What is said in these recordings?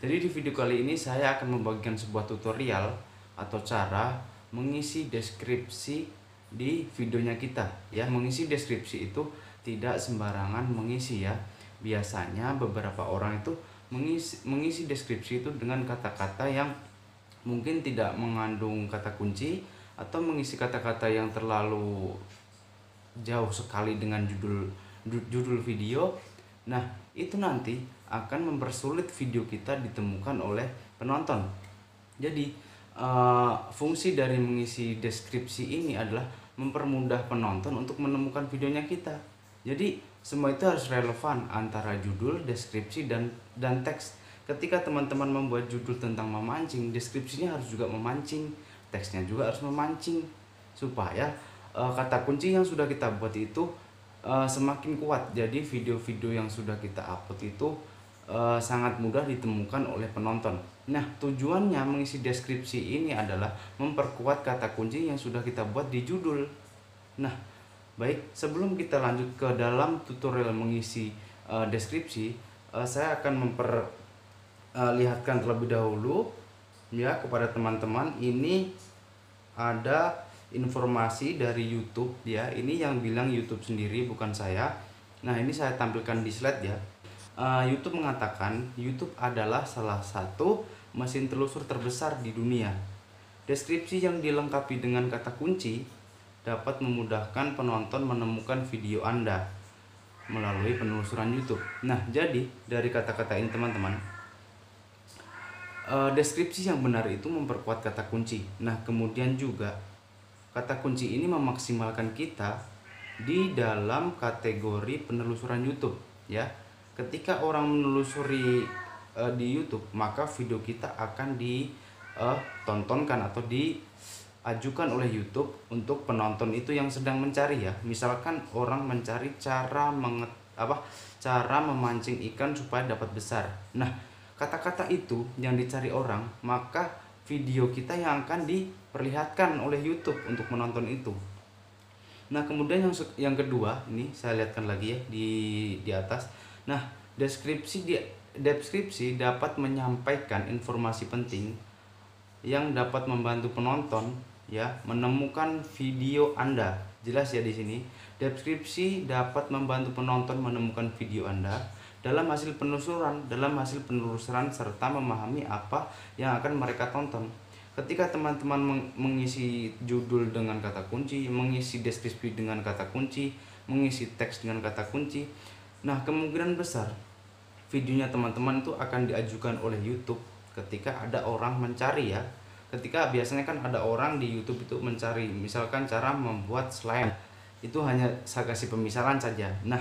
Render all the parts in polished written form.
Jadi di video kali ini saya akan membagikan sebuah tutorial atau cara mengisi deskripsi di videonya kita ya. Mengisi deskripsi itu tidak sembarangan mengisi ya. Biasanya beberapa orang itu mengisi deskripsi itu dengan kata-kata yang mungkin tidak mengandung kata kunci, atau mengisi kata-kata yang terlalu jauh sekali dengan judul video. Nah, itu nanti akan mempersulit video kita ditemukan oleh penonton. Jadi, fungsi dari mengisi deskripsi ini adalah mempermudah penonton untuk menemukan videonya kita. Jadi, semua itu harus relevan antara judul, deskripsi, dan teks. Ketika teman-teman membuat judul tentang memancing, deskripsinya harus juga memancing, teksnya juga harus memancing, supaya kata kunci yang sudah kita buat itu semakin kuat. Jadi video-video yang sudah kita upload itu sangat mudah ditemukan oleh penonton. Nah, tujuannya mengisi deskripsi ini adalah memperkuat kata kunci yang sudah kita buat di judul. Nah, baik, sebelum kita lanjut ke dalam tutorial mengisi deskripsi, saya akan memperlihatkan terlebih dahulu ya kepada teman-teman. Ini ada informasi dari YouTube ya. Ini yang bilang YouTube sendiri, bukan saya. Nah, ini saya tampilkan di slide ya. YouTube mengatakan YouTube adalah salah satu mesin telusur terbesar di dunia. Deskripsi yang dilengkapi dengan kata kunci dapat memudahkan penonton menemukan video Anda melalui penelusuran YouTube. Nah, jadi dari kata-kata ini teman-teman, deskripsi yang benar itu memperkuat kata kunci. Nah, kemudian juga kata kunci ini memaksimalkan kita di dalam kategori penelusuran YouTube ya. Ketika orang menelusuri di YouTube, maka video kita akan ditontonkan atau diajukan oleh YouTube untuk penonton itu yang sedang mencari ya. Misalkan orang mencari cara memancing ikan supaya dapat besar. Nah, kata-kata itu yang dicari orang, maka video kita yang akan diperlihatkan oleh YouTube untuk menonton itu. Nah, kemudian yang kedua, ini saya lihatkan lagi ya di atas. Nah, deskripsi dapat menyampaikan informasi penting yang dapat membantu penonton ya menemukan video Anda. Jelas ya di sini. Deskripsi dapat membantu penonton menemukan video Anda dalam hasil penelusuran serta memahami apa yang akan mereka tonton. Ketika teman-teman mengisi judul dengan kata kunci, mengisi deskripsi dengan kata kunci, mengisi teks dengan kata kunci, nah kemungkinan besar videonya teman-teman itu akan diajukan oleh YouTube ketika ada orang mencari ya. Ketika biasanya kan ada orang di YouTube itu mencari misalkan cara membuat slime, itu hanya saya kasih pemisalan saja. Nah,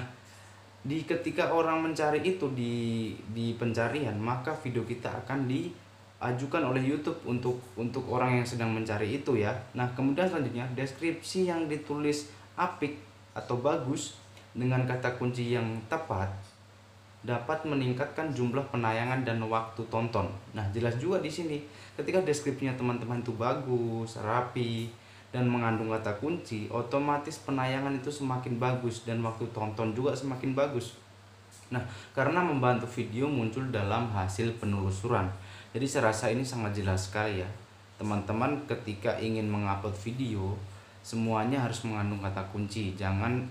ketika orang mencari itu di pencarian, maka video kita akan diajukan oleh YouTube untuk orang yang sedang mencari itu ya. Nah, kemudian selanjutnya deskripsi yang ditulis apik atau bagus dengan kata kunci yang tepat dapat meningkatkan jumlah penayangan dan waktu tonton. Nah, jelas juga di sini ketika deskripsinya teman-teman itu bagus, rapi, dan mengandung kata kunci, otomatis penayangan itu semakin bagus dan waktu tonton juga semakin bagus. Nah, karena membantu video muncul dalam hasil penelusuran. Jadi saya rasa ini sangat jelas sekali ya. Teman-teman ketika ingin mengupload video, semuanya harus mengandung kata kunci. Jangan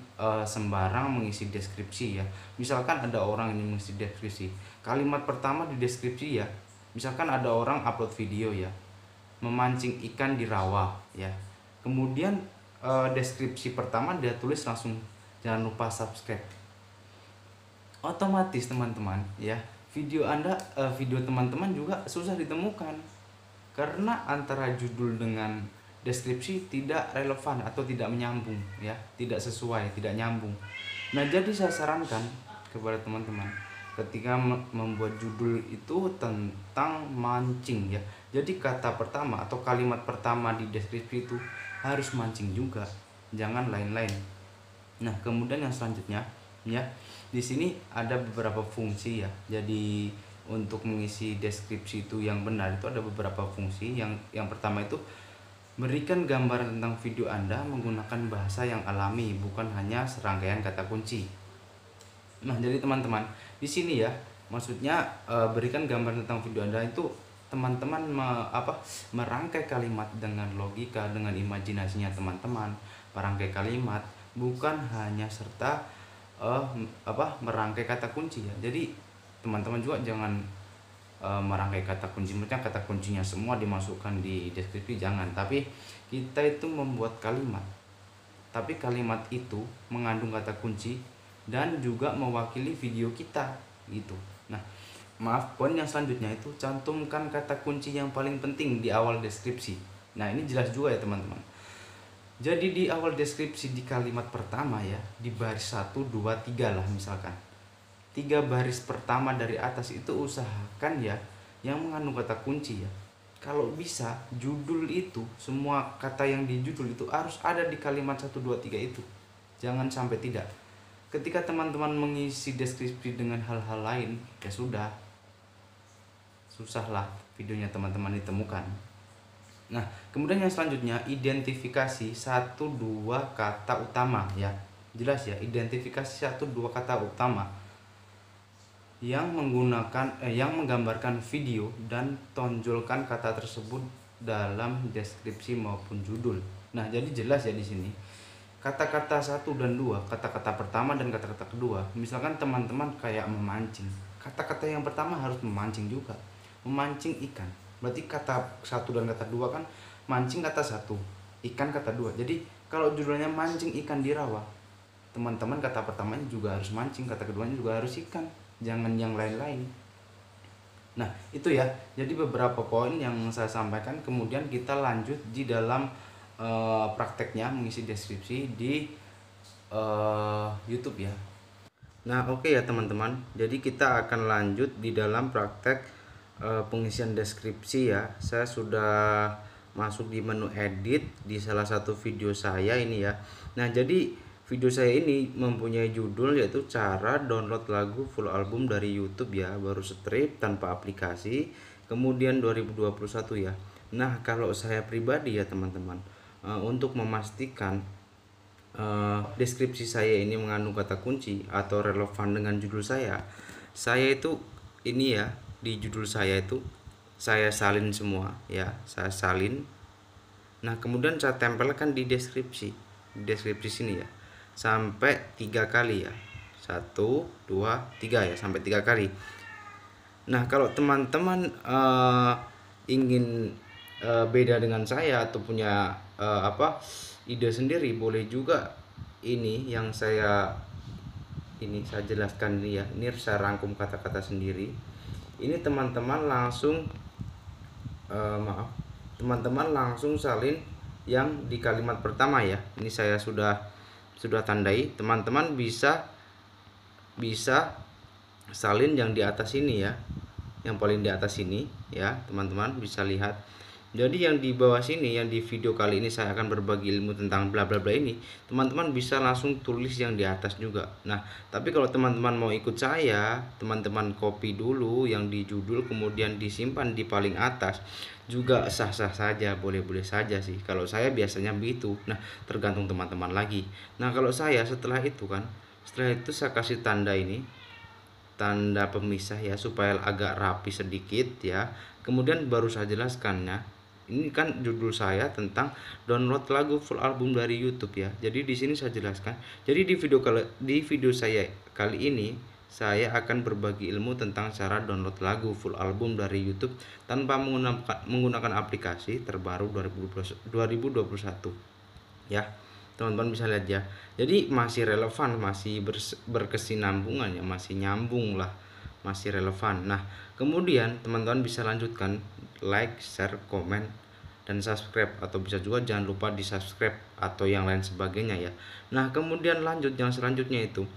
sembarang mengisi deskripsi ya. Misalkan ada orang ini mengisi deskripsi, kalimat pertama di deskripsi ya, misalkan ada orang upload video ya, memancing ikan di rawa ya. Kemudian deskripsi pertama dia tulis langsung jangan lupa subscribe. Otomatis teman-teman ya, video teman-teman juga susah ditemukan karena antara judul dengan deskripsi tidak relevan atau tidak menyambung ya, tidak sesuai, tidak nyambung. Nah, jadi saya sarankan kepada teman-teman ketika membuat judul itu tentang mancing ya, jadi kata pertama atau kalimat pertama di deskripsi itu harus mancing juga, jangan lain-lain. Nah, kemudian yang selanjutnya ya, di sini ada beberapa fungsi ya. Jadi untuk mengisi deskripsi itu yang benar itu ada beberapa fungsi. Yang pertama itu berikan gambaran tentang video Anda menggunakan bahasa yang alami, bukan hanya serangkaian kata kunci. Nah, jadi teman-teman, di sini ya, Maksudnya berikan gambar tentang video Anda itu teman-teman merangkai kalimat dengan logika, dengan imajinasinya teman-teman, merangkai kalimat, bukan hanya serta merangkai kata kunci ya. Jadi teman-teman juga jangan merangkai kata kunci, maksudnya kata kuncinya semua dimasukkan di deskripsi, jangan. Tapi kita itu membuat kalimat, tapi kalimat itu mengandung kata kunci dan juga mewakili video kita gitu. Nah, maaf, poin yang selanjutnya itu cantumkan kata kunci yang paling penting di awal deskripsi. Nah, ini jelas juga ya teman-teman. Jadi di awal deskripsi di kalimat pertama ya, di baris 1, 2, 3 lah misalkan. 3 baris pertama dari atas itu usahakan ya yang mengandung kata kunci ya. Kalau bisa judul itu, semua kata yang di judul itu harus ada di kalimat 1, 2, 3 itu. Jangan sampai tidak. Ketika teman-teman mengisi deskripsi dengan hal-hal lain, ya sudah, susahlah videonya teman-teman ditemukan. Nah, kemudian yang selanjutnya identifikasi 1-2 kata utama ya. Jelas ya, identifikasi 1-2 kata utama yang menggambarkan video dan tonjolkan kata tersebut dalam deskripsi maupun judul. Nah, jadi jelas ya di sini. Kata-kata 1 dan 2, kata-kata pertama dan kata-kata kedua. Misalkan teman-teman kayak memancing. Kata-kata yang pertama harus memancing juga. Memancing ikan. Berarti kata 1 dan kata 2 kan mancing kata 1, ikan kata 2. Jadi kalau judulnya mancing ikan di rawa, teman-teman kata pertamanya juga harus mancing, kata keduanya juga harus ikan. Jangan yang lain-lain. Nah, itu ya. Jadi beberapa poin yang saya sampaikan. Kemudian kita lanjut di dalam prakteknya mengisi deskripsi di YouTube ya. Nah, oke ya teman-teman. Jadi kita akan lanjut di dalam praktek pengisian deskripsi ya. Saya sudah masuk di menu edit di salah satu video saya ini ya. Nah, jadi video saya ini mempunyai judul yaitu cara download lagu full album dari YouTube ya, baru strip tanpa aplikasi, kemudian 2021 ya. Nah, kalau saya pribadi ya teman-teman, untuk memastikan deskripsi saya ini mengandung kata kunci atau relevan dengan judul saya itu ini ya, di judul saya itu saya salin semua ya, saya salin. Nah, kemudian saya tempelkan di deskripsi sini ya, sampai 3 kali ya, 1, 2, 3 ya, sampai 3 kali. Nah, kalau teman-teman ingin beda dengan saya atau punya ide sendiri, boleh juga ini yang saya jelaskan ini ya. Ini saya rangkum kata-kata sendiri. Ini teman-teman langsung teman-teman langsung salin yang di kalimat pertama ya. Ini saya sudah tandai. Teman-teman bisa salin yang di atas ini ya, yang paling di atas ini ya, teman-teman bisa lihat. Jadi yang di bawah sini, yang di video kali ini saya akan berbagi ilmu tentang bla bla bla ini, teman-teman bisa langsung tulis yang di atas juga. Nah, tapi kalau teman-teman mau ikut saya, teman-teman copy dulu yang di judul kemudian disimpan di paling atas, juga sah-sah saja, boleh-boleh saja sih. Kalau saya biasanya begitu. Nah, tergantung teman-teman lagi. Nah, kalau saya setelah itu saya kasih tanda ini, tanda pemisah ya, supaya agak rapi sedikit ya. Kemudian baru saya jelaskannya. Ini kan judul saya tentang download lagu full album dari YouTube ya. Jadi di sini saya jelaskan. Jadi di video saya kali ini saya akan berbagi ilmu tentang cara download lagu full album dari YouTube tanpa menggunakan aplikasi terbaru 2021 ya. Teman-teman bisa lihat ya. Jadi masih relevan, masih berkesinambungan ya, masih nyambung lah, masih relevan. Nah, kemudian teman-teman bisa lanjutkan like, share, komen, dan subscribe, atau bisa juga jangan lupa di subscribe atau yang lain sebagainya ya. Nah, kemudian lanjut yang selanjutnya itu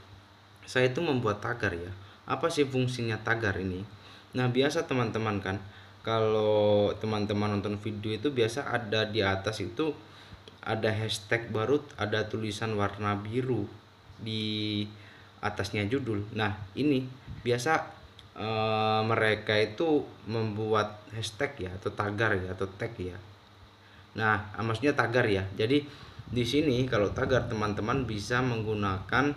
saya itu membuat tagar ya. Apa sih fungsinya tagar ini? Nah, biasa teman-teman kan kalau teman-teman nonton video itu biasa ada di atas itu ada hashtag baru, ada tulisan warna biru di atasnya judul. Nah, ini biasa mereka itu membuat hashtag ya, atau tagar ya, atau tag ya. Nah, maksudnya tagar ya. Jadi di sini kalau tagar teman-teman bisa menggunakan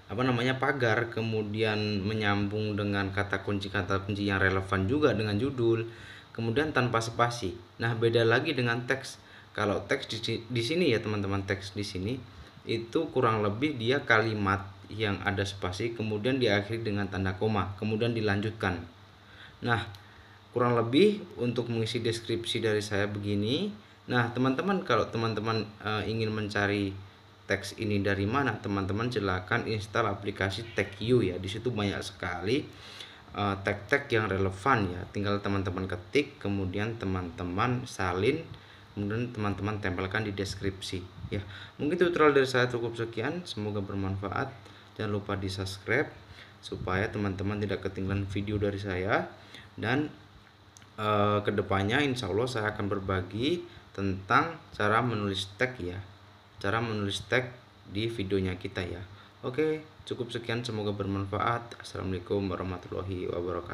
pagar, kemudian menyambung dengan kata kunci yang relevan juga dengan judul, kemudian tanpa spasi. Nah, beda lagi dengan teks. Kalau teks di sini ya teman-teman, teks di sini itu kurang lebih dia kalimat yang ada spasi, kemudian diakhiri dengan tanda koma, kemudian dilanjutkan. Nah, kurang lebih untuk mengisi deskripsi dari saya begini. Nah, teman-teman, kalau teman-teman ingin mencari teks ini dari mana, teman-teman silakan install aplikasi TagU ya. Di situ banyak sekali tag-tag yang relevan ya. Tinggal teman-teman ketik, kemudian teman-teman salin, kemudian teman-teman tempelkan di deskripsi ya. Mungkin tutorial dari saya cukup sekian, semoga bermanfaat. Jangan lupa di subscribe supaya teman-teman tidak ketinggalan video dari saya, dan kedepannya insya Allah saya akan berbagi tentang cara menulis tag ya, cara menulis tag di videonya kita ya. Oke, cukup sekian, semoga bermanfaat. Assalamualaikum warahmatullahi wabarakatuh.